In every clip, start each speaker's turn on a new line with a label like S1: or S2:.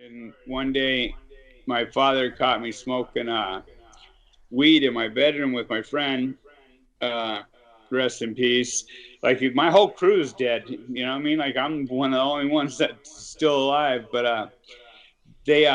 S1: And one day, my father caught me smoking weed in my bedroom with my friend. Uh, Rest in peace. Like my whole crew's dead. You know what I mean? Like I'm one of the only ones that's still alive. But they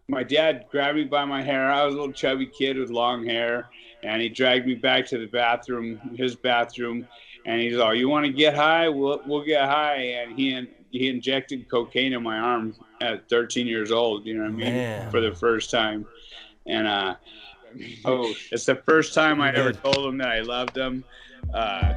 S1: my dad grabbed me by my hair. I was a little chubby kid with long hair, and he dragged me back to the bathroom, his bathroom, and he's all, "You want to get high? We'll get high." And he injected cocaine in my arm at 13 years old. You know what I mean?
S2: Man.
S1: For the first time, and
S3: Oh,
S1: it's the first time I
S2: You're
S1: ever
S2: good.
S1: told him that I loved him. Uh,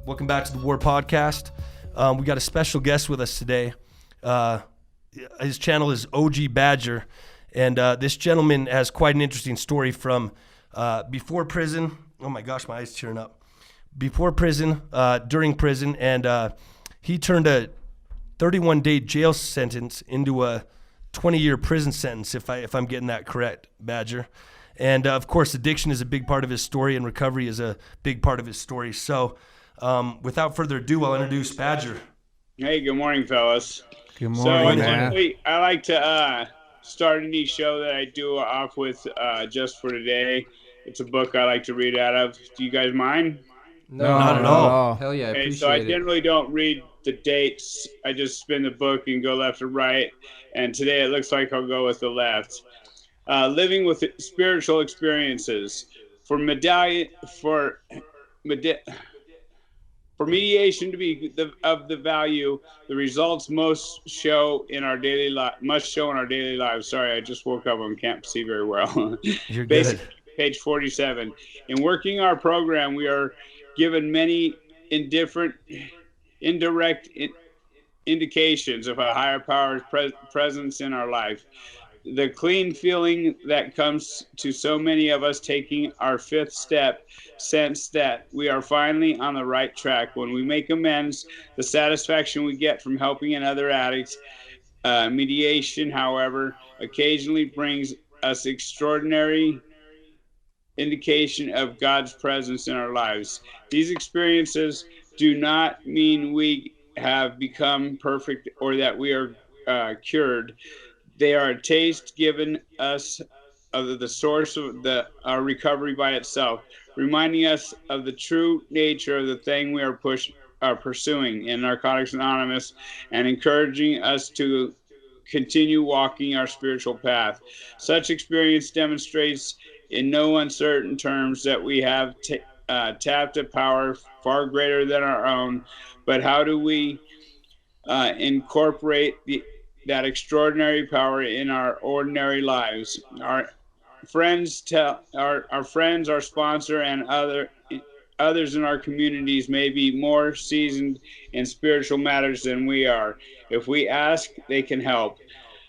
S2: Welcome back to the War Podcast. We got a special guest with us today. His channel is OG Badger, and this gentleman has quite an interesting story from before prison. Oh my gosh, my eyes tearing up. Before prison, during prison, and he turned a 31-day jail sentence into a 20-year prison sentence, if I'm getting that correct, Badger. And of course, addiction is a big part of his story, and recovery is a big part of his story. So, without further ado, I'll introduce Badger.
S1: hey, good morning, fellas.
S3: good
S1: So
S3: morning, man.
S1: generally, I like to start any show that I do off with just for today. It's a book I like to read out of. Do you guys mind?
S3: No,
S2: Not at all.
S3: Hell yeah, I
S1: Okay, so I
S3: appreciate it.
S1: generally don't read the dates. I just spin the book and go left or right. And today it looks like I'll go with the left. Living with spiritual experiences for medallion medi- for mediation to be of the value, the results must show in our daily lives. Sorry, I just woke up and can't see very well.
S2: You're good.
S1: Basically, page 47. In working our program, we are given many indirect indications of a higher power's presence in our life. The clean feeling that comes to so many of us taking our fifth step, sense that we are finally on the right track. When we make amends, the satisfaction we get from helping another addict, mediation, however, occasionally brings us extraordinary indication of God's presence in our lives. These experiences do not mean we have become perfect or that we are cured. They are a taste given us of the source of our recovery by itself, reminding us of the true nature of the thing we are pursuing in Narcotics Anonymous, and encouraging us to continue walking our spiritual path. Such experience demonstrates in no uncertain terms that we have tapped a power far greater than our own, but how do we incorporate that extraordinary power in our ordinary lives? Our friends, our sponsor, and others in our communities may be more seasoned in spiritual matters than we are. If we ask, they can help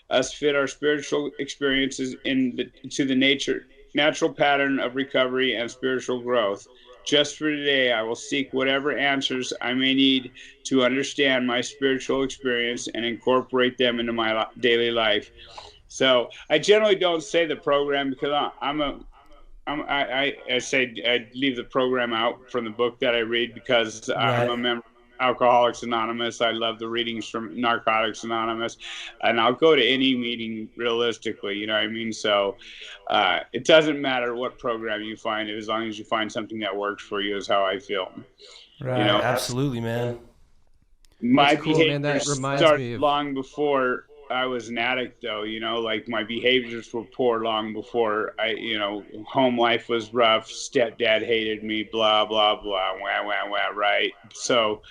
S1: us fit our spiritual experiences to the natural pattern of recovery and spiritual growth. Just for today, I will seek whatever answers I may need to understand my spiritual experience and incorporate them into my daily life. So I generally don't say the program because I say I leave the program out from the book that I read because I'm
S2: Right.
S1: a member of Alcoholics Anonymous. I love the readings from Narcotics Anonymous, and I'll go to any meeting realistically. You know what I mean? So it doesn't matter what program you find, as long as you find something that works for you. Is how I feel.
S3: Right.
S1: You know,
S2: Absolutely, man.
S1: my
S3: That's cool, man. That
S1: behaviors
S3: reminds
S1: started
S3: me of.
S1: long before I was an addict, though. You know, like my behaviors were poor long before home life was rough. Stepdad hated me, blah blah blah, wah wah wah. Right. So,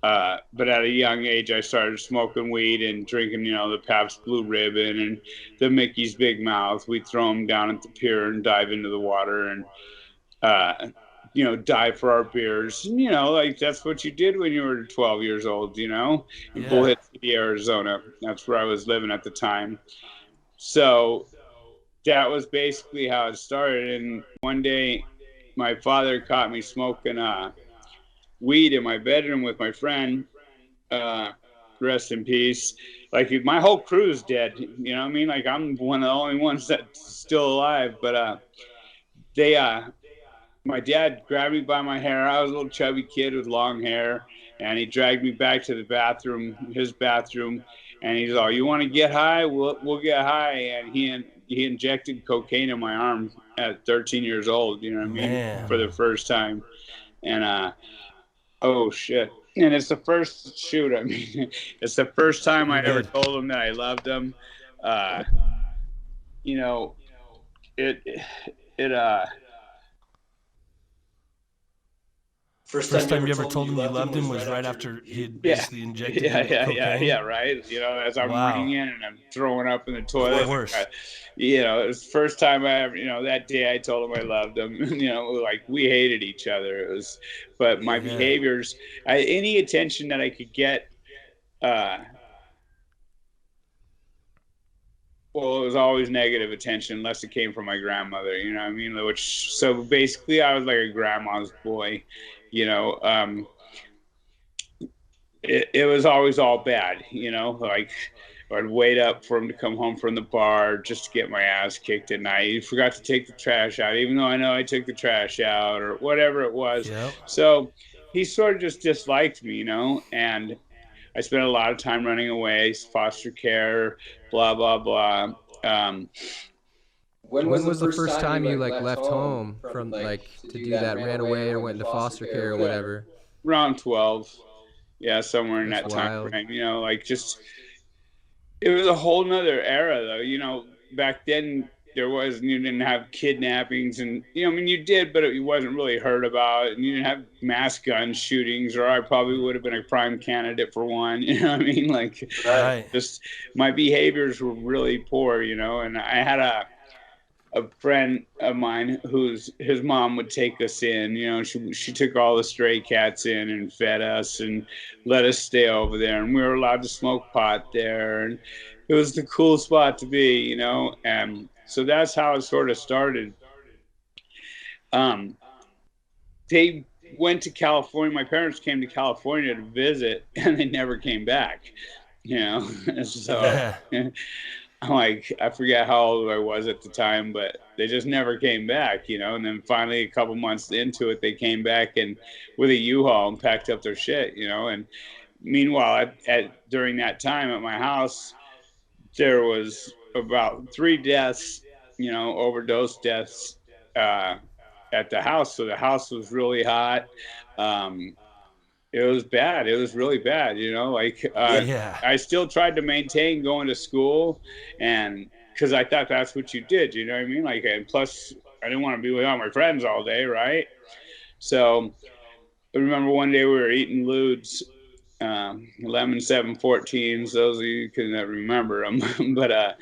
S1: but at a young age, I started smoking weed and drinking, the Pabst Blue Ribbon and the Mickey's Big Mouth. We'd throw them down at the pier and dive into the water and uh, dive for our beers. And, like that's what you did when you were 12 years old, in
S2: Yeah.
S1: Bullhead City, Arizona. That's where I was living at the time. So that was basically how it started. And one day, my father caught me smoking weed in my bedroom with my friend. Uh, rest in peace. Like my whole crew's dead. You know what I mean? Like I'm one of the only ones that's still alive. But they my dad grabbed me by my hair. I was a little chubby kid with long hair, and he dragged me back to the bathroom, his bathroom, and he's all, "You want to get high? We'll get high." And he injected cocaine in my arm at 13 years old. You know what I mean?
S2: Man.
S1: For the first time, and oh shit. And it's the first shoot. I mean, it's the first time I ever told him that I loved him. You know, it
S2: First time you ever told him you loved him was right after he had basically injected you with cocaine?
S1: Yeah, right. You know, as I'm running in and I'm throwing up in the toilet.
S2: Of course.
S1: You know, it was the first time I ever, you know, that day I told him I loved him. You know, like we hated each other. It was, but my behaviors, any attention that I could get, well, it was always negative attention unless it came from my grandmother, you know what I mean? Which, so basically I was like a grandma's boy, you know. It was always all bad, you know, like I'd wait up for him to come home from the bar just to get my ass kicked at night. He forgot to take the trash out, even though I know I took the trash out or whatever it was.
S2: Yep.
S1: So he sort of just disliked me, you know, and I spent a lot of time running away, foster care, blah, blah, blah.
S3: When was the first time you like left home from like to do that, ran away or went into foster care or whatever?
S1: Around 12. Yeah, somewhere in that time frame, you know, like just, it was a whole nother era though, you know, back then you didn't have kidnappings and, you know, I mean, you did, but it wasn't really heard about, and you didn't have mass gun shootings, or I probably would have been a prime candidate for one, you know what I mean? Like, just my behaviors were really poor, you know, and I had a friend of mine his mom would take us in, you know, she took all the stray cats in and fed us and let us stay over there, and we were allowed to smoke pot there, and it was the cool spot to be, you know. And so that's how it sort of started. They went to California. My parents came to California to visit, and they never came back, you know. So I'm like, I forget how old I was at the time, but they just never came back, you know. And then finally, a couple months into it, they came back and with a U-Haul and packed up their shit, you know. And meanwhile, during that time at my house, there was about 3 deaths, you know, overdose deaths at the house. So the house was really hot. It was bad. It was really bad, you know, like I still tried to maintain going to school, and because I thought that's what you did, you know what I mean? Like, and plus I didn't want to be with all my friends all day, right? So I remember one day we were eating Ludes, lemon 714s. Those of you can remember them. But,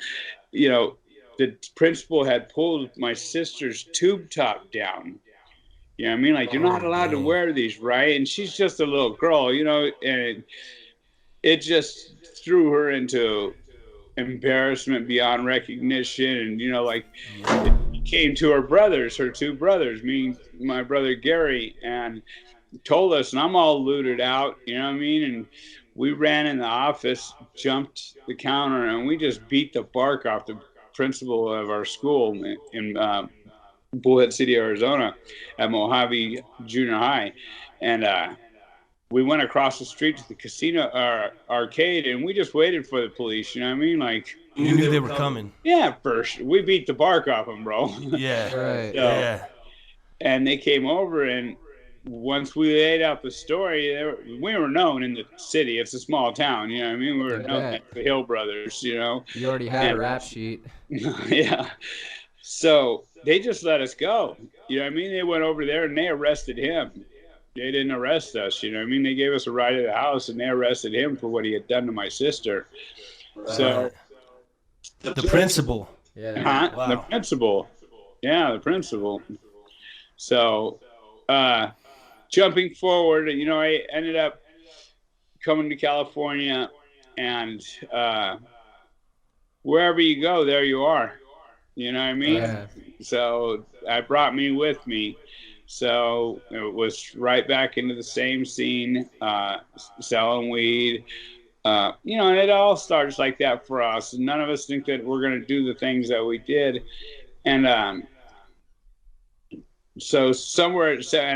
S1: you know, the principal had pulled my sister's tube top down. You know what I mean? Like, you're not allowed to wear these, right? And she's just a little girl, you know, and it just threw her into embarrassment beyond recognition. And, you know, like, it came to her 2 brothers, me, my brother Gary, and told us, and I'm all looted out, you know what I mean? And we ran in the office, jumped the counter, and we just beat the bark off the principal of our school in Bullhead City, Arizona, at Mojave Junior High. And we went across the street to the casino arcade, and we just waited for the police, you know what I mean? Like,
S2: you knew they were coming.
S1: Yeah, first we beat the bark off them, bro.
S2: Yeah.
S3: Right.
S2: So,
S1: and they came over, and once we laid out the story, we were known in the city. It's a small town, you know what I mean? We were known as the Hill Brothers, you know.
S3: You already had a rap sheet.
S1: Yeah. So they just let us go. You know what I mean? They went over there and they arrested him. They didn't arrest us, you know what I mean? They gave us a ride to the house, and they arrested him for what he had done to my sister. Right. So
S2: the principal.
S3: Yeah.
S2: Wow.
S1: The principal. Yeah, the principal. So jumping forward, you know, I ended up coming to California, and wherever you go, there you are. You know what I mean?
S3: Yeah.
S1: So I brought me with me. So it was right back into the same scene, selling weed, And it all starts like that for us. And none of us think that we're going to do the things that we did. And and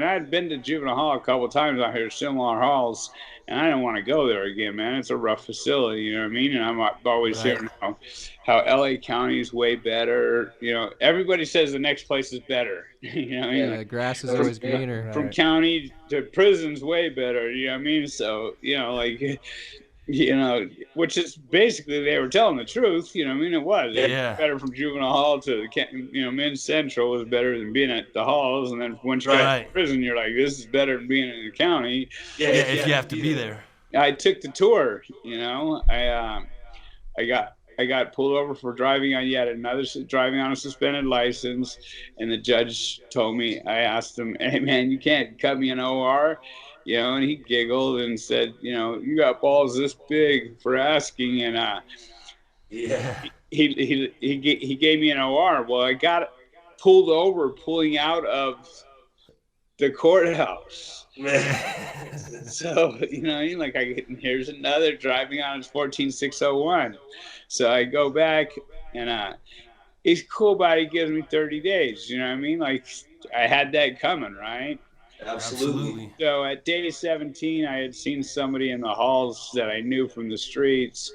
S1: I'd been to juvenile hall a couple of times out here, similar halls, and I didn't want to go there again, man. It's a rough facility, you know what I mean? And I'm always hearing how LA County is way better. Everybody says the next place is better. You know what I mean?
S3: Yeah, grass is always greener.
S1: From county to prison's way better. You know what I mean? So, which is basically they were telling the truth. You know what I mean? It was.
S2: Yeah.
S1: Better from juvenile hall to, men's central was better than being at the halls. And then once you got to prison, you're like, this is better than being in the county.
S2: Yeah, if you have to be there.
S1: I took the tour, I got pulled over for driving on a suspended license, and the judge told me, I asked him, hey man, you can't cut me an OR. And he giggled and said, you got balls this big for asking. And he gave me an OR. Well, I got pulled over pulling out of the courthouse. So, here's another driving on his 14601. So I go back, and he's cool about it. He gives me 30 days. You know what I mean? Like, I had that coming, right?
S2: Absolutely.
S1: So at day 17, I had seen somebody in the halls that I knew from the streets,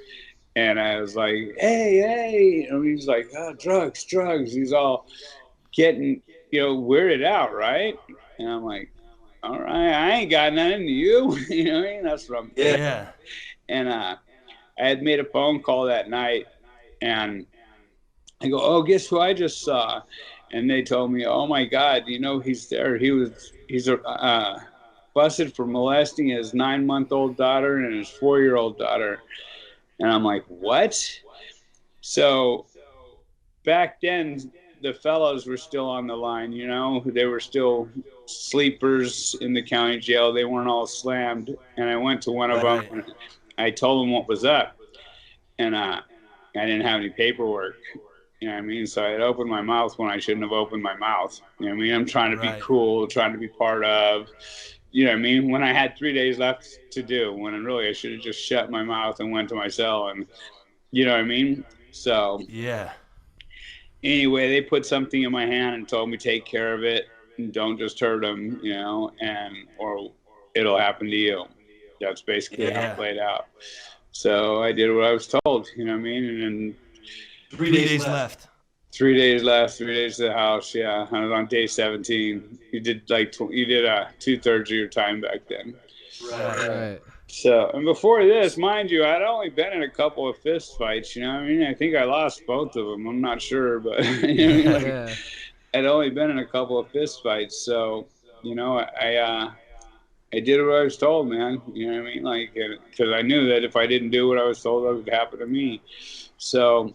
S1: and I was like, hey, and he's like, oh, drugs. He's all getting, weirded out, right? And I'm like, all right, I ain't got nothing to you. You know what I mean? That's what I'm thinking.
S2: Yeah.
S1: And I had made a phone call that night, and I go, oh, guess who I just saw? And they told me, oh my God, he's there. He's busted for molesting his 9-month-old daughter and his 4-year-old daughter. And I'm like, what? So back then, the fellows were still on the line, they were still sleepers in the county jail. They weren't all slammed. And I went to one of them, and I told them what was up. And I didn't have any paperwork. You know what I mean? So I had opened my mouth when I shouldn't have opened my mouth. You know what I mean? I'm trying to be cool, trying to be part of, you know what I mean? When I had 3 days left to do, when really I should have just shut my mouth and went to my cell, and you know what I mean? So
S2: yeah.
S1: Anyway, they put something in my hand and told me take care of it and don't just hurt them, or it'll happen to you. That's basically how it played out. So I did what I was told, you know what I mean? And then
S2: 3 days left.
S1: 3 days left, 3 days to the house. Yeah, I was on day 17. You did 2/3 of your time back then.
S3: Right.
S1: So, and before this, mind you, I'd only been in a couple of fist fights. You know what I mean? I think I lost both of them. I'm not sure, but I'd only been in a couple of fist fights. So, I did what I was told, man. You know what I mean? Because I knew that if I didn't do what I was told, it would happen to me. So,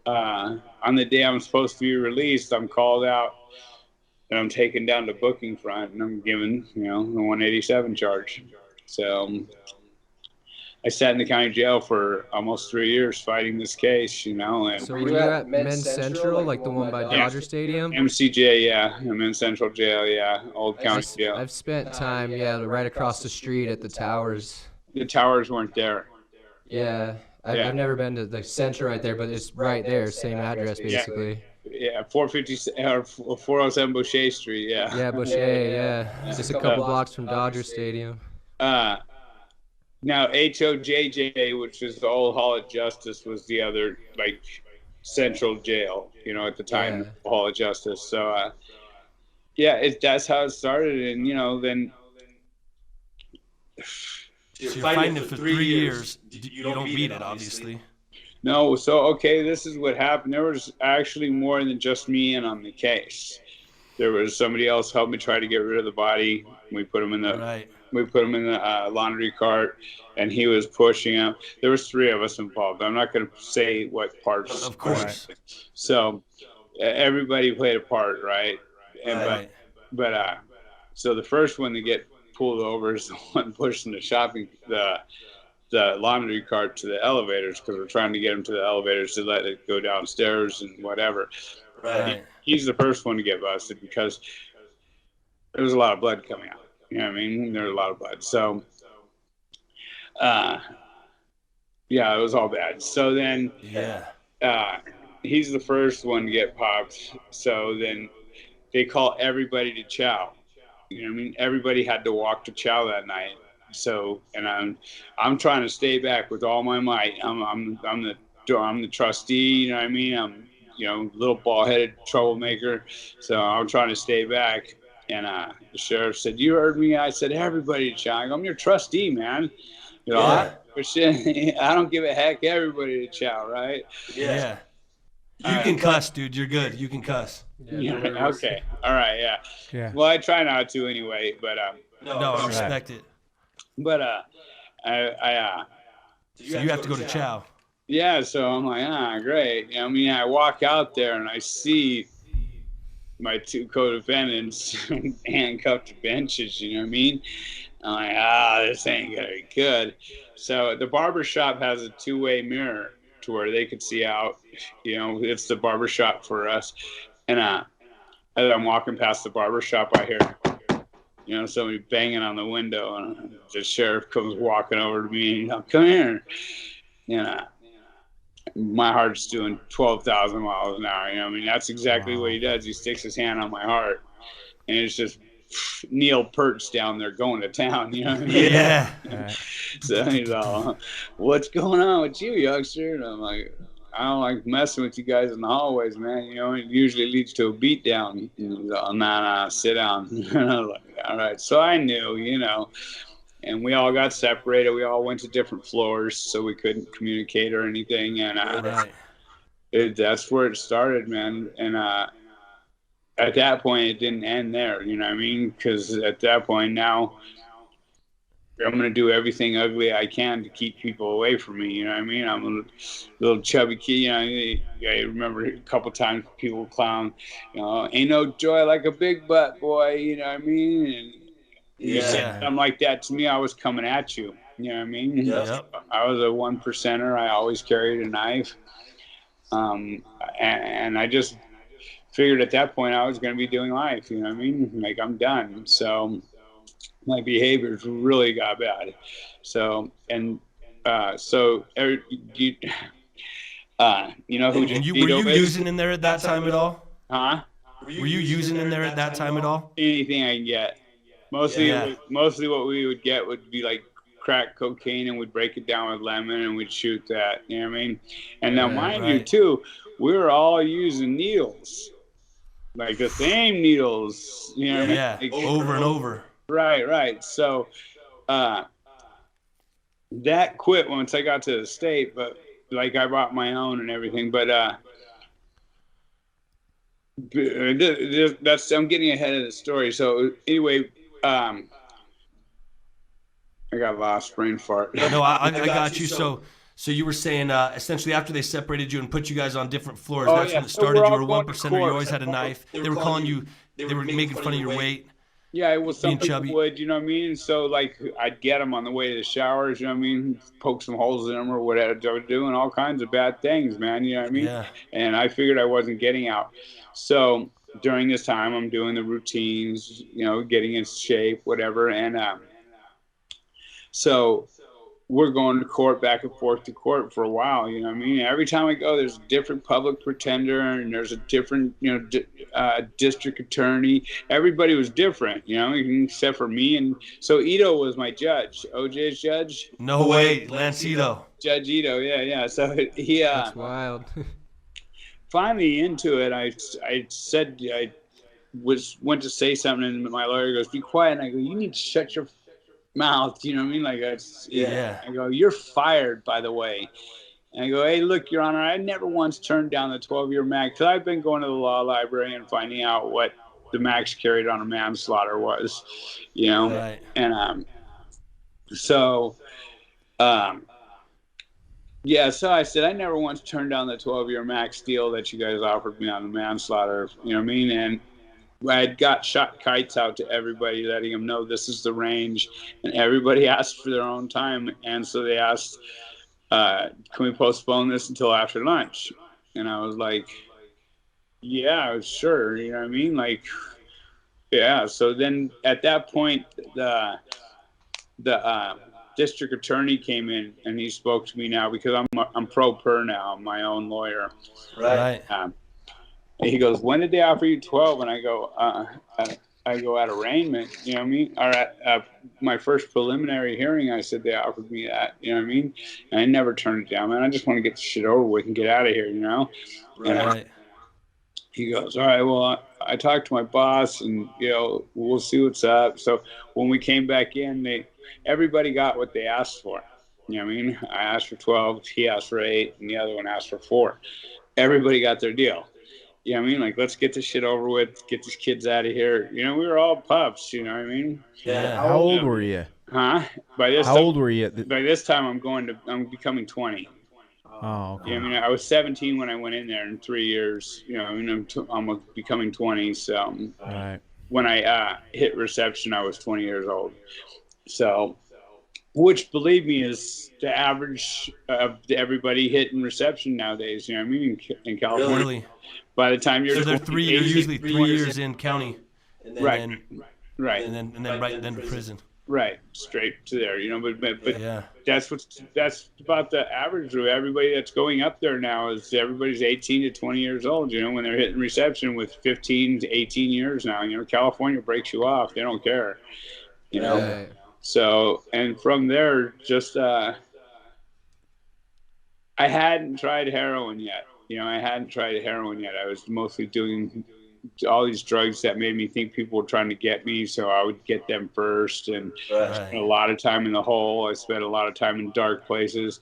S1: on the day I'm supposed to be released, I'm called out and I'm taken down to booking front, and I'm given, the 187 charge. So I sat in the county jail for almost 3 years fighting this case, And
S3: so were you at Men's Central, like the one by Dodger Stadium?
S1: MCJ, yeah. Men's Central Jail, yeah. Old county jail.
S3: I've spent time, right across the street at the towers.
S1: The towers weren't there.
S3: Yeah. I've never been to the Central right there, but it's right there, same address, basically.
S1: Yeah, 407 Boucher Street, yeah.
S3: Yeah, Boucher, yeah. Just a couple blocks from Dodger Stadium.
S1: Now, HOJJ, which is the old Hall of Justice, was the other, central jail, at the time, Hall of Justice. So, that's how it started. And, then...
S2: So you're fighting it for 3 years. You don't beat it, obviously.
S1: No, so, okay, this is what happened. There was actually more than just me in on the case. There was somebody else helped me try to get rid of the body. We put him in the laundry cart, and he was pushing him. There was 3 of us involved. I'm not going to say what parts.
S2: Of course.
S1: So everybody played a part, right? So the first one to get pulled over is the one pushing the laundry cart to the elevators, because we're trying to get him to the elevators to let it go downstairs and whatever.
S2: Right.
S1: He's the first one to get busted because there was a lot of blood coming out. You know what I mean? There was a lot of blood. So Yeah, it was all bad. So then,
S2: Yeah.
S1: uh, he's the first one to get popped. So then they call everybody to chow. You know what I mean? Everybody had to walk to chow that night. So, and I'm trying to stay back with all my might. I'm the trustee. You know what I mean? I'm, little ball headed troublemaker. So I'm trying to stay back. And the sheriff said, "You heard me." I said, "Everybody to chow." I go, "I'm your trustee, man.
S2: Yeah.
S1: I don't give a heck. Everybody to chow, right?"
S2: Yeah. You can cuss, dude. You're good. You can cuss.
S1: Yeah. Okay. All right. Yeah.
S4: Yeah.
S1: Well, I try not to anyway, but
S2: No, I respect it.
S1: but I
S2: So you have to go to chow.
S1: yeah. So I'm like, great. I mean, I walk out there and I see my two co-defendants handcuffed to benches. You know what I mean? I'm like, this ain't gonna be good. So the barber shop has a two-way mirror to where they could see out. It's the barber shop for us. And as I'm walking past the barber shop, I hear, somebody banging on the window, and the sheriff comes walking over to me, and "Come here." My heart's doing 12,000 miles an hour. I mean, that's exactly what he does. He sticks his hand on my heart, and it's just Neil Peart's down there going to town. You know what I mean?
S2: Yeah.
S1: So he's all, "What's going on with you, youngster?" And I'm like, "I don't like messing with you guys in the hallways, man. It usually leads to a beat down." And he's all, "Nah, sit down." And I was like, "All right." So I knew, and we all got separated. We all went to different floors, so we couldn't communicate or anything. And that's where it started, man. And at that point, it didn't end there. You know what I mean? Because at that point, now I'm going to do everything ugly I can to keep people away from me. You know what I mean? I'm a little chubby kid. I remember a couple times people clown, "Ain't no joy like a big butt, boy." You know what I mean? And you said something like that to me, I was coming at you. You know what I mean?
S2: Yep.
S1: I was a 1%er. I always carried a knife. And I just figured at that point I was going to be doing life. You know what I mean? Like, I'm done. So my behaviors really got bad. So, and you know who
S2: And were you using in there at that time at all?
S1: Huh?
S2: Were you using in there at that time at all?
S1: Anything I can get. Mostly what we would get would be like crack cocaine, and we'd break it down with lemon, and we'd shoot that. You know what I mean? And now, mind you, too, we were all using needles, like the same needles. You know what I mean?
S2: Yeah,
S1: like,
S2: over and over.
S1: Right. So that quit once I got to the state, but like I bought my own and everything. But I'm getting ahead of the story. So anyway, I got lost, brain fart.
S2: No, I got you. So you were saying essentially after they separated you and put you guys on different floors, that's when it started. You were 1%er. You always had a knife. They were calling you. They were making fun of your weight.
S1: Yeah, it was some
S2: people
S1: would, you know what I mean? So, like, I'd get them on the way to the showers, you know what I mean? Poke some holes in them or whatever. They were doing all kinds of bad things, man, you know what I mean?
S2: Yeah.
S1: And I figured I wasn't getting out. So, during this time, I'm doing the routines, getting in shape, whatever. And so we're going to court, back and forth to court for a while, you know what I mean? Every time I go, there's a different public pretender, and there's a different, district attorney. Everybody was different, except for me. And so Ito was my judge, OJ's judge.
S2: No way, Lance Ito.
S1: Judge Ito, yeah. So he
S3: That's wild.
S1: finally into it, I said, I went to say something, and my lawyer goes, "Be quiet." And I go, "You need to shut your mouth," you know what I mean? Like, I go, "You're fired, by the way." And I go, "Hey, look, Your Honor, I never once turned down the 12-year max, because I've been going to the law library and finding out what the max carried on a manslaughter was,
S2: Right.
S1: And so I said I never once turned down the 12-year max deal that you guys offered me on the manslaughter, you know what I mean? And I had got shot kites out to everybody, letting them know this is the range, and everybody asked for their own time. And so they asked, "Can we postpone this until after lunch?" And I was like, "Yeah, sure." You know what I mean? Like, yeah. So then at that point, district attorney came in and he spoke to me now because I'm pro per now. I'm my own lawyer.
S2: Right.
S1: He goes, when did they offer you 12? And I go, at arraignment, you know what I mean? Or at my first preliminary hearing, I said they offered me that, you know what I mean? And I never turned it down, man. I just want to get the shit over with and get out of here, you know?
S2: Right.
S1: He goes, all right, well, I talked to my boss and, you know, we'll see what's up. So when we came back in, everybody got what they asked for. You know what I mean? I asked for 12, he asked for 8, and the other one asked for 4. Everybody got their deal. You know what I mean? Like, let's get this shit over with, get these kids out of here. You know, we were all pups, you know what I mean?
S2: Yeah.
S4: How old were you?
S1: Huh?
S4: How old were you?
S1: By this time, I'm becoming 20.
S4: Oh, okay.
S1: Yeah, I mean, I was 17 when I went in there. In 3 years, you know, I mean, I'm becoming 20. So
S4: Right.
S1: when I hit reception, I was 20 years old. So, which, believe me, is the average of everybody hitting reception nowadays. You know what I mean? In California,
S2: Really?
S1: by the time you're
S2: So they're usually 3 years in county,
S1: right,
S2: and then right then to prison.
S1: Right, straight to there. You know, but
S2: Yeah.
S1: that's about the average of everybody that's going up there now. Is everybody's 18 to 20 years old. You know, when they're hitting reception with 15 to 18 years now. You know, California breaks you off; they don't care. You know,
S3: Right.
S1: so and from there, just I hadn't tried heroin yet. You know, I hadn't tried heroin yet. I was mostly doing all these drugs that made me think people were trying to get me, so I would get them first. And
S2: Right.
S1: spent a lot of time in the hole. I spent a lot of time in dark places.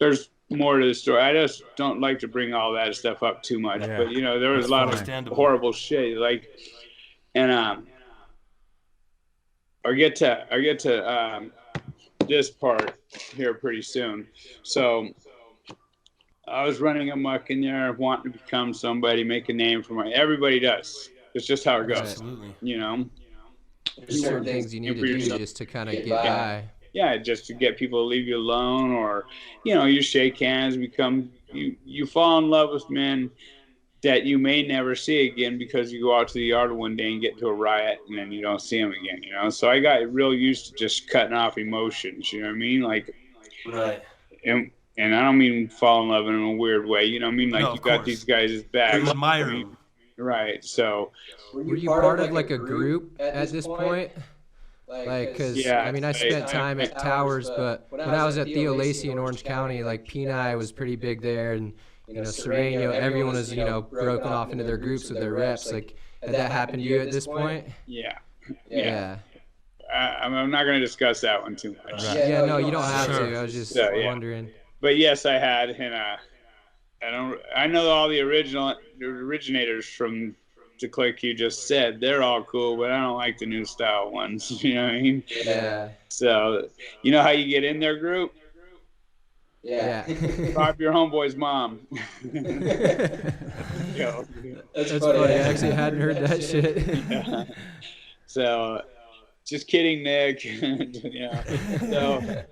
S1: There's more to the story. I just don't like to bring all that stuff up too much.
S4: Yeah.
S1: But you know, there was a lot of
S2: Understandable.
S1: horrible shit. Like, and I get to this part here pretty soon. So I was running amok in there, wanting to become somebody, make a name for everybody does. It's just how it goes.
S2: Absolutely.
S1: You know.
S3: There's certain things you need to do just to kind of get by.
S1: Yeah, just to get people to leave you alone, or you know, you shake hands, you fall in love with men that you may never see again because you go out to the yard one day and get into a riot and then you don't see them again, you know. So I got real used to just cutting off emotions, you know what I mean? Like,
S2: Right.
S1: And I don't mean fall in love in a weird way, you know what I mean? Like,
S2: No,
S1: you
S2: of
S1: got
S2: course.
S1: these guys' back.
S2: You admire them.
S1: Right. So
S3: Were you part of like a group at this point? Like, cause
S1: Yeah,
S3: I mean, I spent time at Towers, but when I was at Theo Lacey in Orange County, like Peni was pretty big there, and you know, Sereno, everyone was, you know, broken off into their groups with their reps. Like, had that happened to you at this point?
S1: yeah.
S3: Yeah.
S1: I'm not going to discuss that one too much.
S4: Right.
S3: Yeah, no, you don't have
S2: Sure.
S3: to. I was just
S1: Yeah.
S3: wondering.
S1: But yes, I had, and I know all the originators from the clique you just said. They're all cool, but I don't like the new style ones. You know what I mean?
S3: Yeah.
S1: So you know how you get in their group?
S3: Yeah.
S1: Pop your homeboy's mom. Yo.
S3: That's funny. I actually hadn't heard that shit.
S1: Yeah. So, just kidding, Nick. Yeah. So,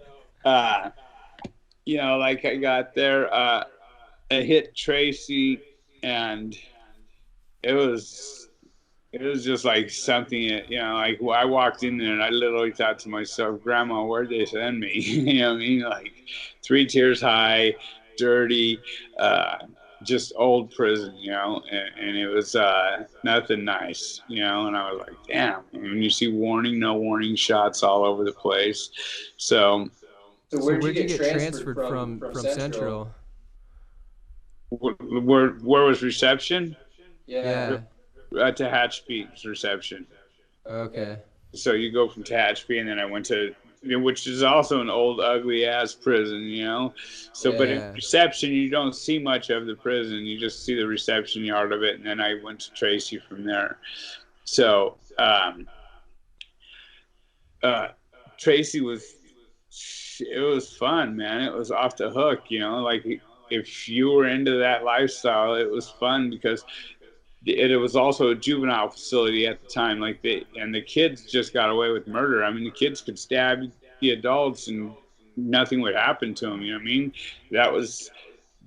S1: you know, like I got there, I hit Tracy, and it was just like something, you know, like I walked in there and I literally thought to myself, Grandma, where'd they send me? You know what I mean? Like 3 tiers high, dirty, just old prison, you know, and it was nothing nice, you know, and I was like, damn. And you see no warning shots all over the place. So
S3: Where'd you get transferred from Central?
S1: where was reception?
S3: Yeah.
S1: To Hatchbee's reception.
S3: Okay.
S1: So you go from Tehachapi, and then I went to, which is also an old, ugly ass prison, you know. So, but in reception, you don't see much of the prison. You just see the reception yard of it, and then I went to Tracy from there. So, Tracy it was fun, man. It was off the hook, you know. Like, if you were into that lifestyle, it was fun because it was also a juvenile facility at the time. Like, and the kids just got away with murder. I mean, the kids could stab the adults and nothing would happen to them. You know what I mean? That was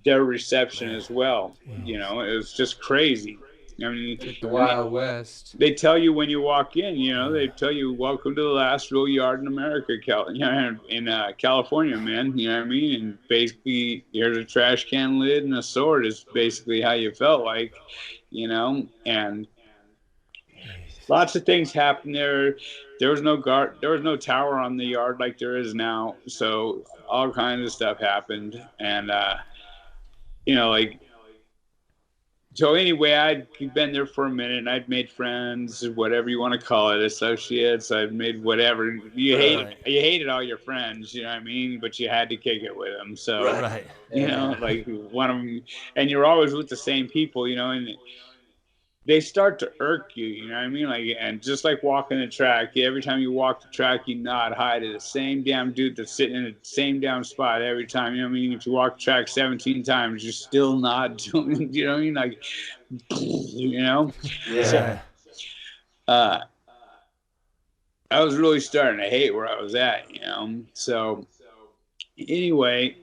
S1: their reception as well. You know, it was just crazy. I mean,
S3: It's like the Wild West.
S1: They tell you when you walk in, they tell you, welcome to the last real yard in America, in California, man. You know what I mean? And basically, here's a trash can lid and a sword is basically how you felt like, and lots of things happened there. There was no guard. There was no tower on the yard like there is now. So all kinds of stuff happened. And, so anyway, I'd been there for a minute and I'd made friends, whatever you want to call it, associates. I'd made whatever. You hated all your friends, you know what I mean? But you had to kick it with them. So, like one of them, and you're always with the same people, and they start to irk you, you know what I mean? Like, and just like walking the track, every time you walk the track, you nod hi to the same damn dude that's sitting in the same damn spot every time. You know what I mean? If you walk the track 17 times, you still nod to him. You know what I mean? Like,
S2: Yeah.
S1: So, I was really starting to hate where I was at, So, anyway,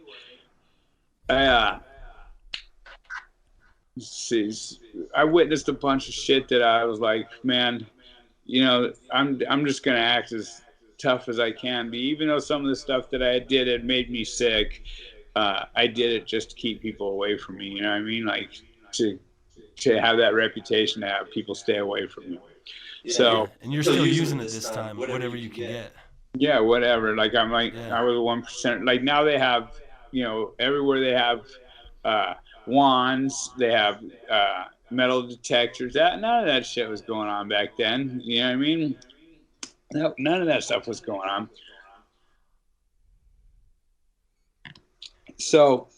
S1: I witnessed a bunch of shit that I was like, man, I'm just gonna act as tough as I can be, even though some of the stuff that I did had made me sick. I did it just to keep people away from me. You know what I mean? Like to have that reputation, to have people stay away from me.
S2: Yeah.
S1: So,
S2: and you're still using it this time, whatever you can get.
S1: Yeah, whatever. Like I was a 1%. Like now they have, everywhere they have. Wands, they have metal detectors. None of that shit was going on back then. You know what I mean? No, none of that stuff was going on. So,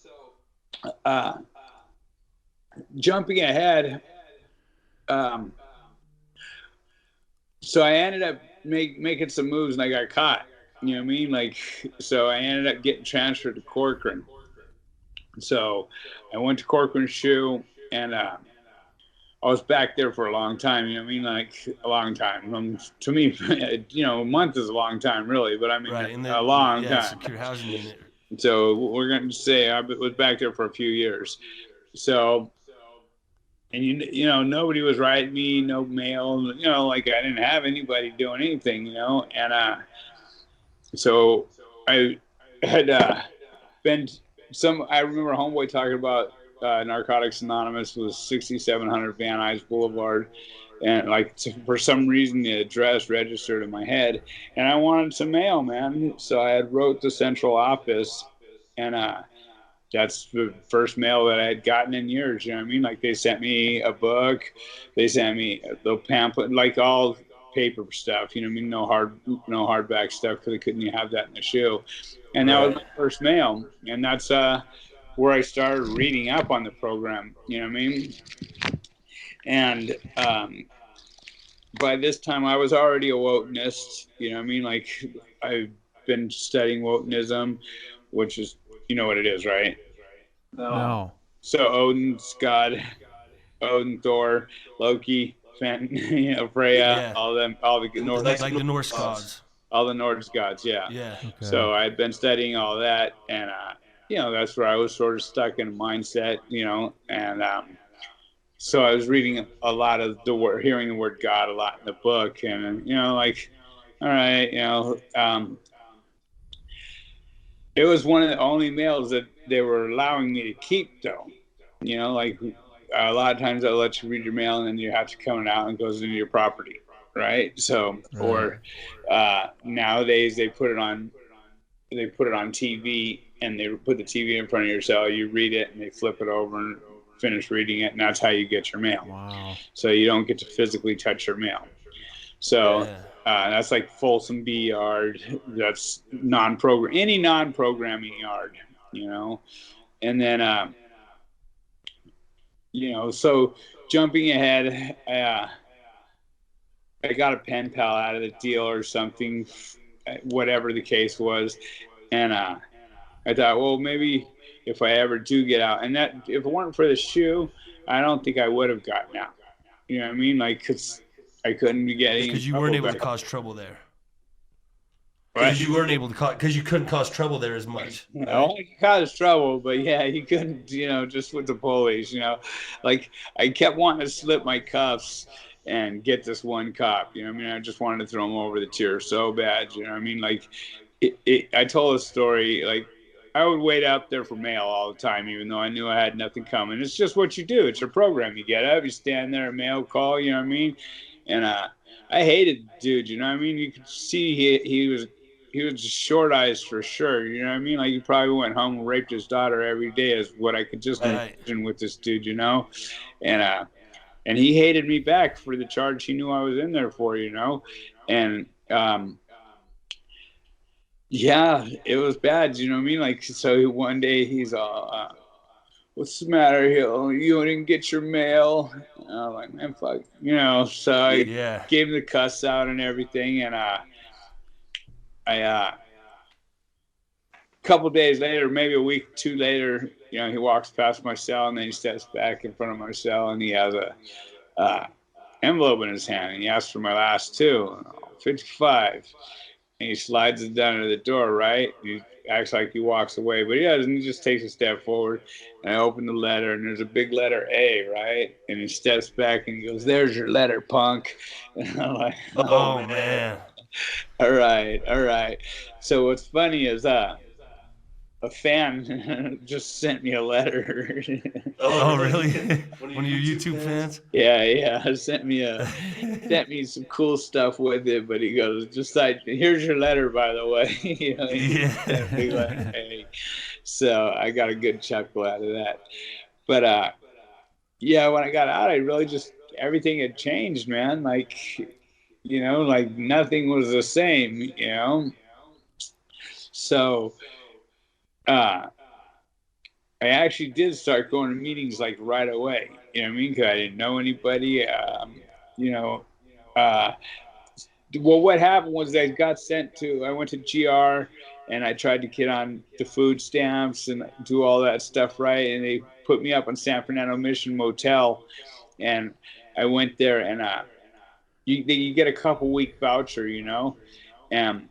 S1: jumping ahead, so I ended up making some moves and I got caught. You know what I mean? Like, so I ended up getting transferred to Corcoran. So I went to Corcoran SHU, and I was back there for a long time. You know what I mean? Like a long time. To me, a month is a long time, really. But I mean, a long time.
S2: Secure housing unit.
S1: So we're going to say I was back there for a few years. So, and nobody was writing me, no mail. Like I didn't have anybody doing anything. And so I had been. I remember Homeboy talking about Narcotics Anonymous was 6700 Van Nuys Boulevard, and for some reason the address registered in my head, and I wanted some mail, man. So I had wrote the central office, and that's the first mail that I had gotten in years. You know what I mean? Like they sent me a book, they sent me the pamphlet, like all paper stuff. You know what I mean? No hardback stuff because they couldn't even have that in the SHU. And that was my first mail. And that's where I started reading up on the program. You know what I mean? And by this time, I was already a wokenist. You know what I mean? Like, I've been studying wokenism, which is, you know what it is, right?
S4: No.
S1: So Odin's God, Odin, Thor, Loki, Freya, all the Norse,
S2: like the Norse gods.
S1: All the Norse gods, yeah.
S2: Okay.
S1: So I'd been studying all that, and that's where I was sort of stuck in a mindset, and so I was reading a lot of hearing the word God a lot in the book, and like, all right, it was one of the only mails that they were allowing me to keep, though. Like a lot of times they'll let you read your mail, and then you have to come out and it goes into your property. Right. So, or nowadays they put it on TV, and they put the TV in front of your cell. You read it, and they flip it over and finish reading it, and that's how you get your mail.
S4: Wow.
S1: So you don't get to physically touch your mail. So that's like Folsom B yard. That's any non-programming yard. And then so jumping ahead. I got a pen pal out of the deal or something, whatever the case was. And I thought, well, maybe if I ever do get out, and that if it weren't for the SHU, I don't think I would have gotten out. You know what I mean? Like, because I couldn't be getting.
S2: Because you weren't able to cause trouble there. Because you weren't able to because you couldn't cause trouble there as much.
S1: You know, he caused trouble, but yeah, he couldn't, just with the police, like I kept wanting to slip my cuffs and get this one cop, I mean, I just wanted to throw him over the tier so bad, I mean, like I told a story, like I would wait out there for mail all the time, even though I knew I had nothing coming. It's just what you do. It's your program. You get up, you stand there, mail call, you know what I mean? And I hated the dude, you know what I mean? You could see he was just short eyes for sure, you know what I mean? Like he probably went home and raped his daughter every day is what I could just imagine with this dude, And he hated me back for the charge he knew I was in there for, And yeah, it was bad, you know what I mean? Like, so one day he's all, what's the matter, Hill? You didn't get your mail? And I'm like, man, fuck, so I gave him the cuss out and everything, and a couple days later, maybe a week or two later, he walks past my cell, and then he steps back in front of my cell, and he has a envelope in his hand, and he asks for my last two, 55. And he slides it down to the door, right? He acts like he walks away, but he doesn't. He just takes a step forward. And I open the letter, and there's a big letter A, right? And he steps back and he goes, "There's your letter, punk." And I'm like,
S2: oh man.
S1: All right. So what's funny is a fan just sent me a letter.
S2: Oh, really? One of your YouTube fans?
S1: Yeah. Sent me some cool stuff with it, but he goes, just like, here's your letter, by the way. Letter. So I got a good chuckle out of that. But when I got out, I really just, everything had changed, man. Like, like nothing was the same, So I actually did start going to meetings like right away. You know what I mean? Because I didn't know anybody. Well, what happened was I went to GR and I tried to get on the food stamps and do all that stuff right. And they put me up on San Fernando Mission Motel. And I went there and you get a couple-week voucher, And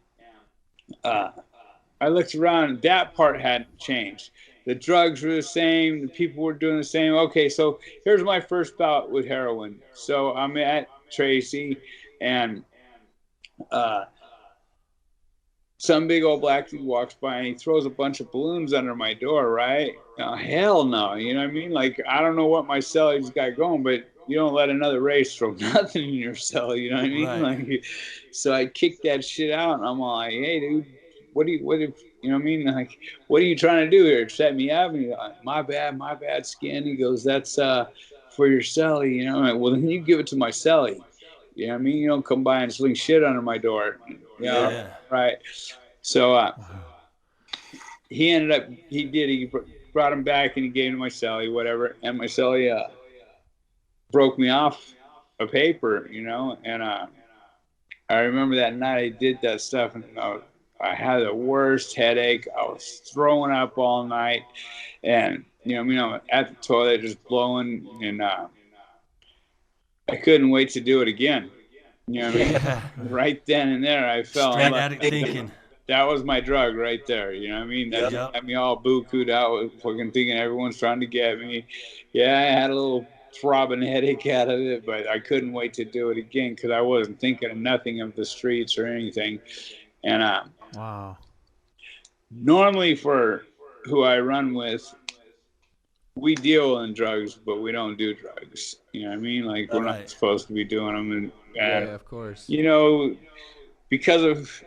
S1: I looked around, that part hadn't changed. The drugs were the same. The people were doing the same. Okay, so here's my first bout with heroin. So I'm at Tracy, and some big old black dude walks by, and he throws a bunch of balloons under my door, right? Hell no, you know what I mean? Like, I don't know what my celly's got going, but you don't let another race throw nothing in your cell, you know what I mean?
S2: Right.
S1: Like, so I kicked that shit out, and I'm like, hey, dude, what you know what I mean? Like, what are you trying to do here? Set me up? And he's like, my bad skin. He goes, that's for your celly, Well, then you give it to my celly. You know what I mean? You don't come by and sling shit under my door.
S2: Yeah.
S1: Right. So he brought him back and he gave him to my celly, whatever. And my celly broke me off a paper, and I remember that night I did that stuff, and I had the worst headache. I was throwing up all night, and I'm at the toilet just blowing, and I couldn't wait to do it again. You know what I mean?
S2: Yeah.
S1: Right then and there, I felt
S2: Straight addict thinking.
S1: that was my drug right there. You know what I mean? That got me all buku'd out, fucking thinking everyone's trying to get me. Yeah, I had a little throbbing headache out of it, but I couldn't wait to do it again because I wasn't thinking of nothing of the streets or anything. And
S4: wow.
S1: Normally for who I run with, we deal in drugs, but we don't do drugs. You know what I mean? Like, we're not supposed to be doing them. And
S3: yeah, of course.
S1: Because of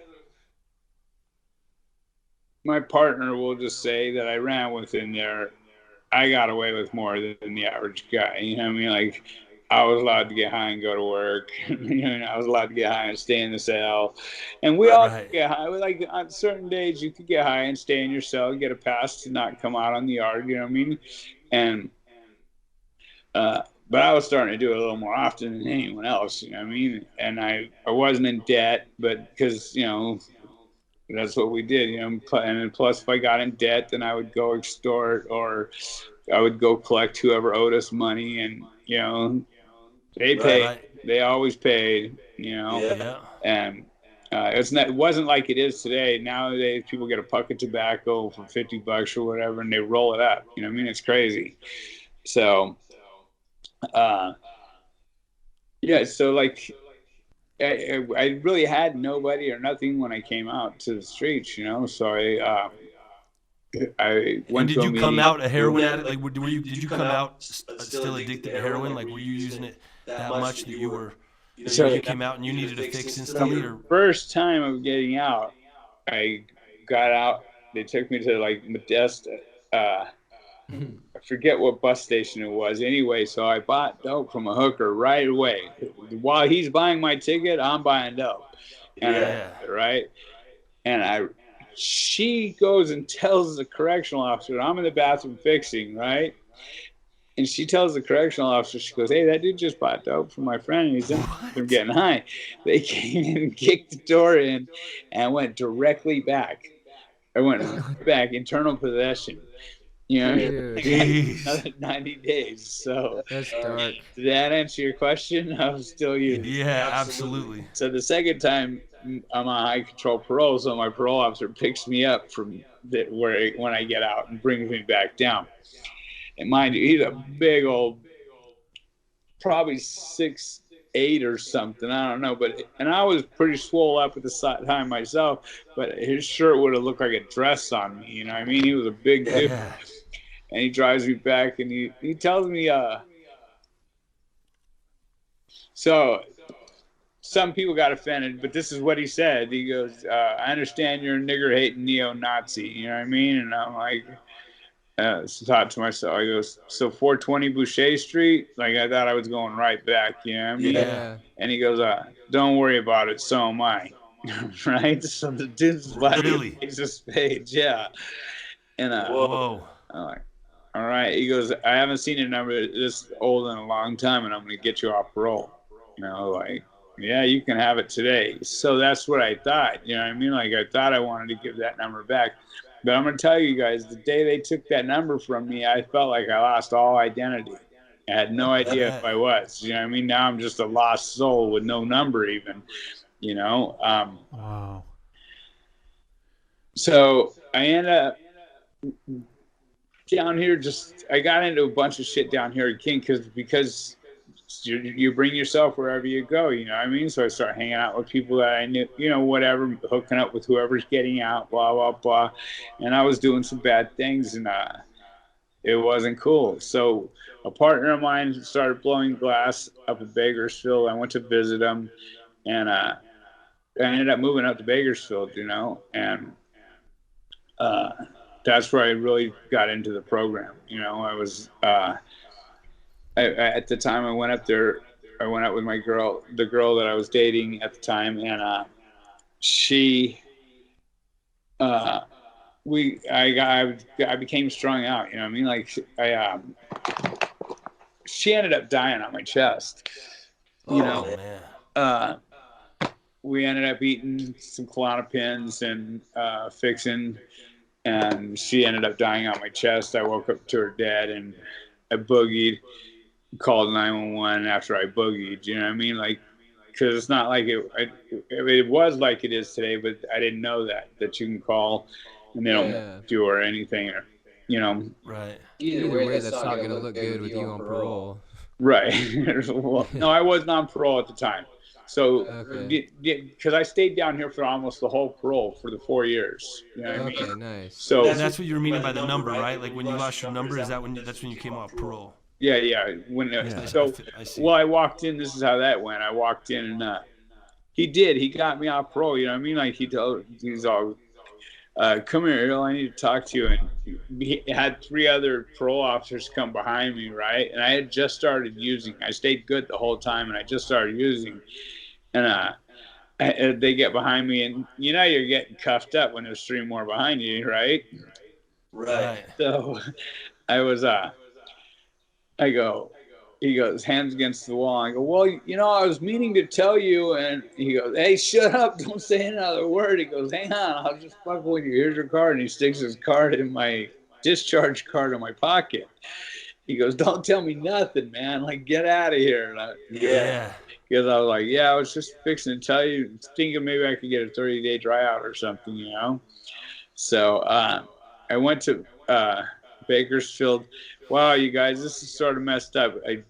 S1: my partner, will just say that I ran with in there, I got away with more than the average guy. You know what I mean? Like, I was allowed to get high and go to work. I was allowed to get high and stay in the cell. And we all get high. Like, on certain days, you could get high and stay in your cell, get a pass to not come out on the yard. You know what I mean? And but I was starting to do it a little more often than anyone else. You know what I mean? And I wasn't in debt, but because that's what we did. And plus, if I got in debt, then I would go extort, or I would go collect whoever owed us money, and they paid. They always paid. And It wasn't like it is today. Nowadays, people get a puck of tobacco for $50 or whatever, and they roll it up. You know what I mean? It's crazy. So, yeah. So like, I really had nobody or nothing when I came out to the streets. You know, so I went.
S2: And did you come out a heroin addict? Like, were you? Did you come out still addicted to heroin? Like, were you using it that much that you were? So you came out and you needed a fix instantly, or
S1: first time of getting out, I got out. They took me to like Modesto. I forget what bus station it was. Anyway, so I bought dope from a hooker right away. While he's buying my ticket, I'm buying dope. And right. And she goes and tells the correctional officer, I'm in the bathroom fixing, right? And she tells the correctional officer, she goes, hey, that dude just bought dope from my friend, and he's in there getting high. They came in and kicked the door in and went directly back. I went back, internal possession. You know, another 90 days. So
S3: that's dark.
S1: Did that answer your question? I was still you.
S2: Yeah, absolutely.
S1: So the second time, I'm on high control parole, so my parole officer picks me up from when I get out and brings me back down. And mind you, he's a big old, probably 6'8" or something. I don't know, and I was pretty swole up at the time myself, but his shirt would have looked like a dress on me. You know what I mean? He was a big dude. And he drives me back, and he tells me, so some people got offended, but this is what he said. He goes, I understand you're a nigger-hating neo-Nazi. You know what I mean? And I'm like, thought to myself, I goes, so 420 Boucher Street? Like, I thought I was going right back, you know what I mean?
S3: Yeah.
S1: And he goes, don't worry about it, so am I. Right? So the dude's like,
S2: really?
S1: He's a spade, yeah. And
S2: whoa.
S1: I'm like, all right. He goes, I haven't seen a number this old in a long time, and I'm going to get you off parole. You know, like, yeah, you can have it today. So that's what I thought. You know what I mean? Like, I thought I wanted to give that number back. But I'm going to tell you guys, the day they took that number from me, I felt like I lost all identity. I had no idea if I was. You know what I mean? Now I'm just a lost soul with no number even, you know?
S4: Wow.
S1: So I ended up down here, I got into a bunch of shit down here at King because you bring yourself wherever you go, you know what I mean? So I started hanging out with people that I knew, you know, whatever, hooking up with whoever's getting out, blah, blah, blah. And I was doing some bad things, and it wasn't cool. So a partner of mine started blowing glass up in Bakersfield. I went to visit him, and I ended up moving up to Bakersfield, you know, and that's where I really got into the program. You know, I was at the time I went up there. I went out with my girl, the girl that I was dating at the time, and she, I became strung out. You know what I mean? Like she ended up dying on my chest. You know,
S2: man.
S1: We ended up eating some Klonopins and fixing. And she ended up dying on my chest. I woke up to her dead, and I boogied, called 911 after I boogied. You know what I mean? Like, because it's not like it was like it is today, but I didn't know that you can call and they don't do or anything, or, you know.
S2: Right.
S3: Either way, that's not going to look good with you on parole.
S1: Right. Well, no, I wasn't on parole at the time. So, because I stayed down here for almost the whole parole for the 4 years. You know what I mean?
S3: Okay, nice.
S1: So,
S2: and that's what you were meaning by the number, right? Like when you lost your number, is that that's when you came off parole?
S1: Yeah. So, well, I walked in. This is how that went. I walked in, and he got me off parole. You know what I mean? Like he's all, come here, Earl, I need to talk to you. And he had 3 other parole officers come behind me, right? And I had just started using. I stayed good the whole time, and I just started using. And they get behind me, and you know you're getting cuffed up when there's 3 more behind you, right?
S2: Right.
S1: So I was, he goes, hands against the wall. I go, well, you know, I was meaning to tell you. And he goes, hey, shut up. Don't say another word. He goes, hang on, I'll just fuck with you. Here's your card. And he sticks his card in my discharge card in my pocket. he goes, don't tell me nothing, man. Like, get out of here. And
S2: Yeah.
S1: Because I was like, yeah, I was just fixing to tell you, thinking maybe I could get a 30-day tryout or something, you know? So I went to Bakersfield. Wow, you guys, this is sort of messed up. I'm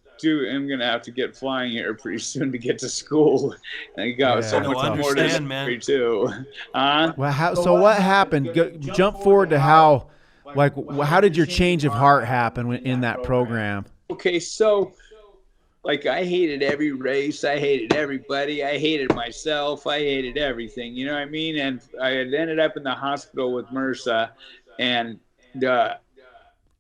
S1: going to have to get flying here pretty soon to get to school. And I got so much more to say, too.
S4: Well, so what happened? Jump forward to how did your change of heart happen in that program?
S1: Okay, so like I hated every race, I hated everybody, I hated myself, I hated everything, you know what I mean? And I had ended up in the hospital with MRSA, and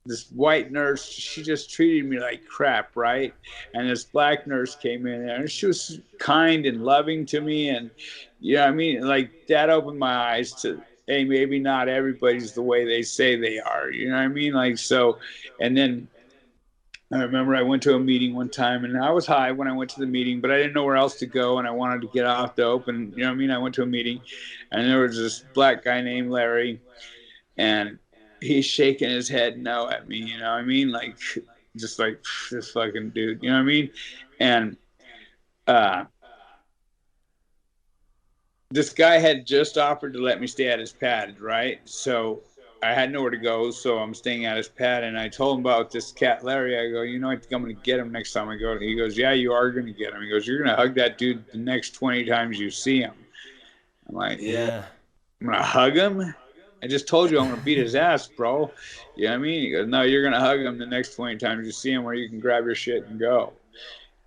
S1: this white nurse, she just treated me like crap, right? And this black nurse came in there, and she was kind and loving to me, and you know what I mean? Like that opened my eyes to, hey, maybe not everybody's the way they say they are, you know what I mean? Like, so, and then I remember I went to a meeting one time, and I was high when I went to the meeting, but I didn't know where else to go, and I wanted to get off the open, you know what I mean? I went to a meeting, and there was this black guy named Larry, and he's shaking his head no at me, you know what I mean? Like, just like, this fucking dude, you know what I mean? And this guy had just offered to let me stay at his pad, right? So I had nowhere to go, so I'm staying at his pad, and I told him about this cat Larry. I go, you know, I think I'm going to get him next time I go. He goes, yeah, you are going to get him. He goes, you're going to hug that dude the next 20 times you see him. I'm like, yeah. I'm going to hug him? I just told you I'm going to beat his ass, bro. You know what I mean? He goes, no, you're going to hug him the next 20 times you see him, where you can grab your shit and go.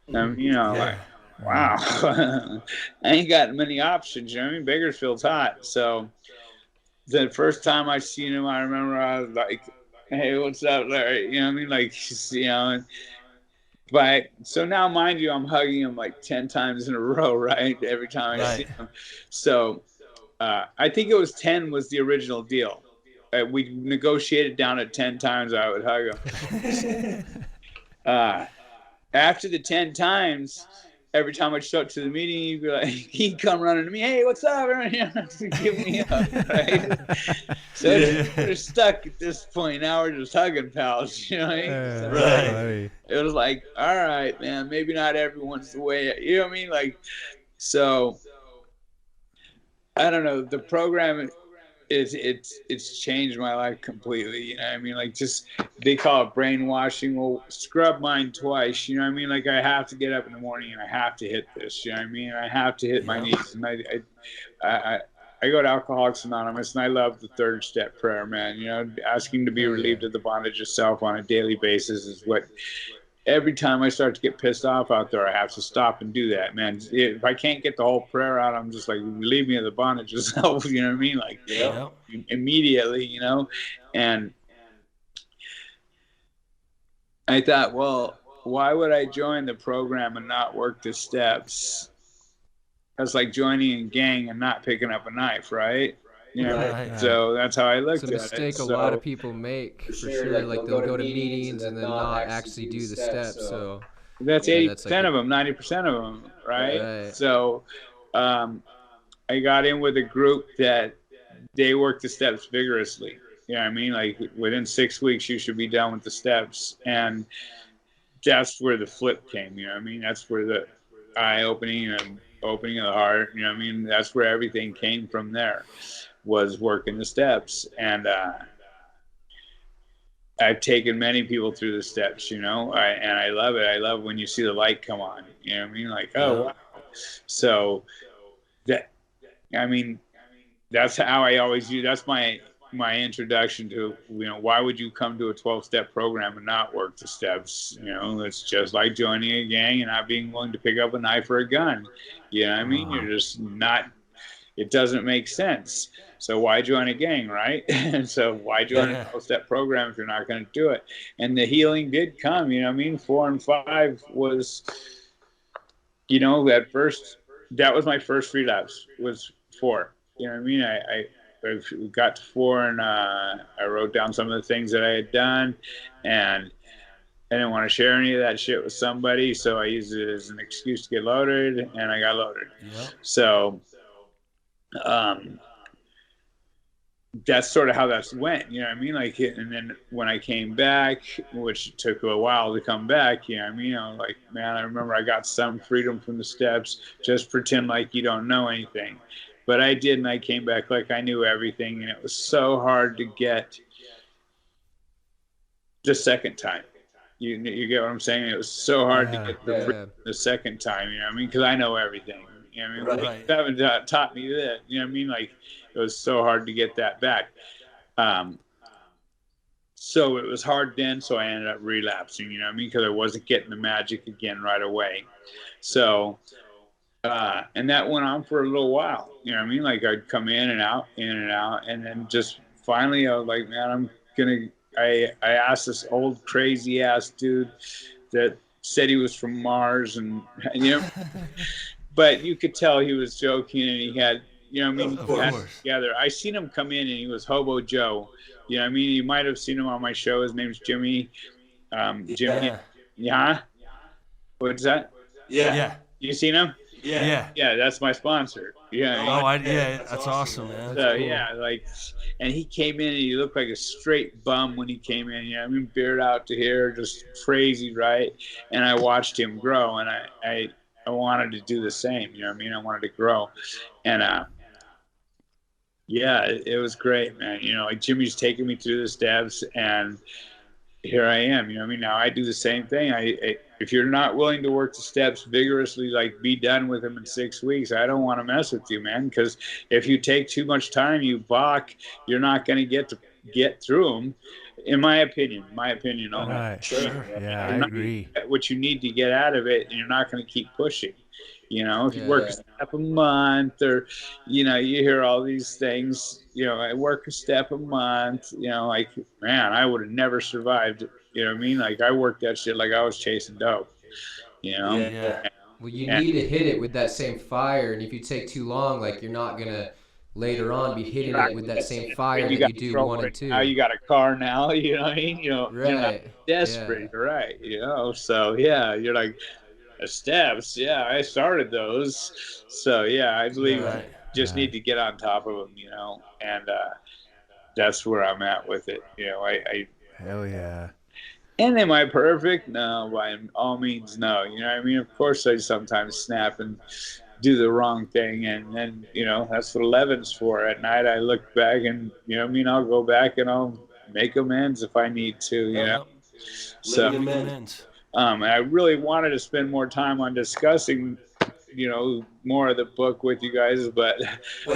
S1: And, you know, like, wow. I ain't got many options, you know what I mean? Bakersfield's hot, so the first time I seen him, I remember I was like, hey, what's up, Larry? You know what I mean? Like, you know, but so now, mind you, I'm hugging him like 10 times in a row, right? Every time I see him. So I think it was 10 was the original deal. We negotiated down at 10 times I would hug him. After the 10 times, every time I show up to the meeting, he'd be like, he'd come running to me, hey, what's up? Give me up, right? So we're stuck at this point. Now we're just hugging pals, you know what I mean? So
S2: Right.
S1: it was like, all right, man, maybe not everyone's the way, you know what I mean? Like, so I don't know. The program it's changed my life completely, you know what I mean? Like, just, they call it brainwashing. Well, scrub mine twice, you know what I mean? Like, I have to get up in the morning and I have to hit this, you know what I mean? I have to hit my knees, and I go to Alcoholics Anonymous, and I love the third step prayer, man. You know, asking to be relieved of the bondage of self on a daily basis is what, every time I start to get pissed off out there, I have to stop and do that, man. If I can't get the whole prayer out, I'm just like, relieve me of the bondage of self, you know what I mean? Like, immediately, you know? And I thought, well, why would I join the program and not work the steps? That's like joining a gang and not picking up a knife, right? You know, so that's how I looked at it.
S3: It's a mistake a lot of people make, for sure. Like, they'll go to meetings and then not actually do the steps. So
S1: that's 80% of them, 90% of them, right? So I got in with a group that they work the steps vigorously. You know what I mean? Like, within 6 weeks, you should be done with the steps. And that's where the flip came, you know what I mean? That's where the eye-opening and opening of the heart, you know what I mean? That's where everything came from there, was working the steps. And I've taken many people through the steps, you know, and I love it. I love when you see the light come on, you know what I mean? Like, oh, wow. So that, I mean, that's how I always do. That's my introduction to, you know, why would you come to a 12-step program and not work the steps? You know, it's just like joining a gang and not being willing to pick up a knife or a gun. You know what I mean? You're just not, it doesn't make sense. So why join a gang, right? And so why join a 12-step program if you're not going to do it? And the healing did come, you know what I mean? 4 and 5 was, you know, at first, that was my first relapse, was 4. You know what I mean? I got to 4, and I wrote down some of the things that I had done, and I didn't want to share any of that shit with somebody, so I used it as an excuse to get loaded, and I got loaded. So that's sort of how that went, you know what I mean? Like, and then when I came back, which took a while to come back, you know what I mean? I'm like, man, I remember I got some freedom from the steps. Just pretend like you don't know anything. But I did, and I came back like I knew everything, and it was so hard to get the second time. You get what I'm saying? It was so hard to get the second time, you know what I mean? Because I know everything. You know what I mean? Like, you haven't taught me that, you know what I mean? Like, it was so hard to get that back. So it was hard then, so I ended up relapsing, you know what I mean? Because I wasn't getting the magic again right away. So, and that went on for a little while, you know what I mean? Like, I'd come in and out, and then just finally I was like, man, I asked this old crazy ass dude that said he was from Mars, and you know, but you could tell he was joking, and he had, you know what I mean, he had it together. I seen him come in, and he was Hobo Joe. You know what I mean? You might have seen him on my show. His name's Jimmy. Jimmy. Yeah. What's that?
S2: Yeah.
S1: You seen him?
S2: Yeah.
S1: Yeah, that's my sponsor. Yeah.
S2: That's awesome, man.
S1: So, yeah, like, and he came in and he looked like a straight bum when he came in. You know, I mean, beard out to here, just crazy, right? And I watched him grow, and I wanted to do the same. You know what I mean? I wanted to grow, and yeah, it was great, man. You know, like Jimmy's taking me through the steps, and here I am. You know what I mean? Now I do the same thing. If you're not willing to work the steps vigorously, like be done with them in 6 weeks, I don't want to mess with you, man. Because if you take too much time, you balk, you're not going to get through them. In my opinion only.
S4: Right. Sure. Yeah, I agree.
S1: What you need to get out of it, and you're not going to keep pushing. You know, if you work a step a month, or, you know, you hear all these things, you know, I work a step a month, you know, like, man, I would have never survived. You know what I mean? Like, I worked that shit like I was chasing dope, you know?
S3: Yeah. Well, you need to hit it with that same fire. And if you take too long, like, you're not going to later on be hitting it with that same fire that you do 1 and 2.
S1: Now you got a car now, you know what I mean? You know,
S3: right.
S1: You're not desperate, right? You know, so yeah, you're like, steps, yeah, I started those. So yeah, I believe just need to get on top of them, you know, and that's where I'm at with it. You know, I
S4: hell yeah.
S1: And am I perfect? No, by all means, no. You know what I mean? Of course, I sometimes snap and do the wrong thing, and then, you know, that's what 11's for. At night, I look back, and, you know what I mean, I'll go back and I'll make amends if I need to, you know. So, I really wanted to spend more time on discussing, you know, more of the book with you guys, but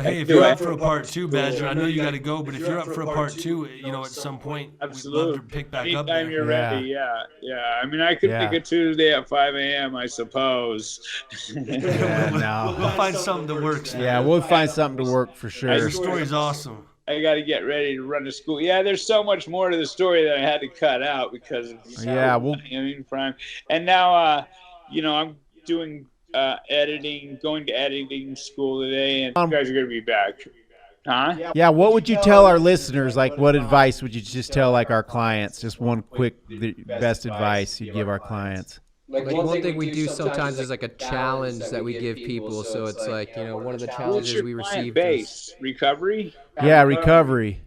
S2: hey, if you're up for a part 2, Badger, I know you got to go, but if you're up for a part 2, you know, at some point,
S1: absolutely,
S2: we'd love to pick back
S1: anytime
S2: up there.
S1: you're ready, yeah. I mean, I could make a Tuesday at 5 a.m., I suppose.
S4: No.
S2: We'll find something that works. Man.
S4: Yeah, we'll find something to work for sure.
S2: Your story's awesome.
S1: I got to get ready to run to school. Yeah, there's so much more to the story that I had to cut out because of, Prime. And now, you know, I'm doing going to editing school today, and you guys are going to be back. Huh?
S4: Yeah, what would you tell our listeners? Like, what advice would you just tell, like, our clients? Just one quick, best advice you'd give our clients.
S3: Like one thing we do sometimes is like a challenge that we give people. So it's like, you know, one of the challenges we received is
S1: recovery.
S4: Yeah, recovery.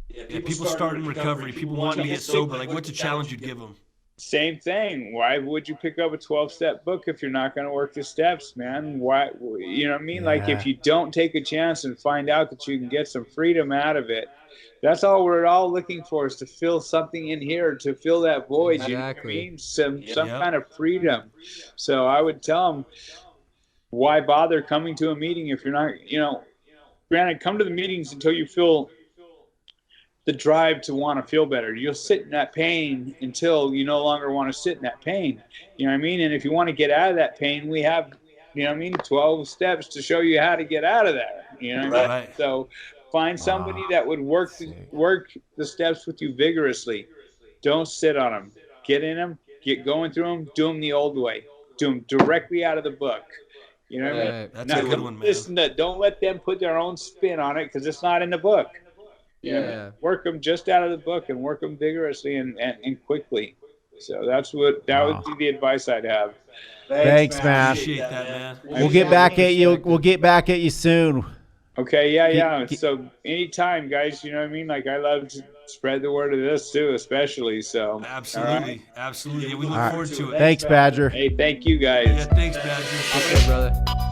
S2: Yeah, people start in recovery. People want to get sober. Like, what's a challenge you'd give them?
S1: Same thing. Why would you pick up a 12-step book if you're not going to work the steps, man? Why? You know what I mean? Yeah. Like, if you don't take a chance and find out that you can get some freedom out of it, that's all we're all looking for, is to feel something in here, to fill that void.
S3: Exactly.
S1: You know what I mean? Some kind of freedom. So I would tell them, why bother coming to a meeting if you're not, you know, granted, come to the meetings until you feel the drive to want to feel better. You'll sit in that pain until you no longer want to sit in that pain. You know what I mean? And if you want to get out of that pain, we have, you know what I mean, 12 steps to show you how to get out of that. You know what I mean?
S2: Right.
S1: So find somebody that would work the steps with you vigorously. Don't sit on them. Get in them. Get going through them. Do them the old way. Do them directly out of the book. You know what I mean?
S2: That's a good one, man.
S1: Don't let them put their own spin on it, because it's not in the book. Yeah. Work them just out of the book, and work them vigorously and quickly. So that would be the advice I'd have.
S4: Thanks, man.
S2: Appreciate that, man.
S4: We'll get back at you. We'll get back at you soon.
S1: Okay, yeah. So anytime, guys, you know what I mean? Like, I love to spread the word of this too, especially. So
S2: Absolutely.
S1: Right.
S2: Absolutely. Yeah, we look forward to it.
S4: Thanks, Badger.
S1: Hey, thank you guys.
S2: Yeah, thanks, Badger.
S3: Okay, brother.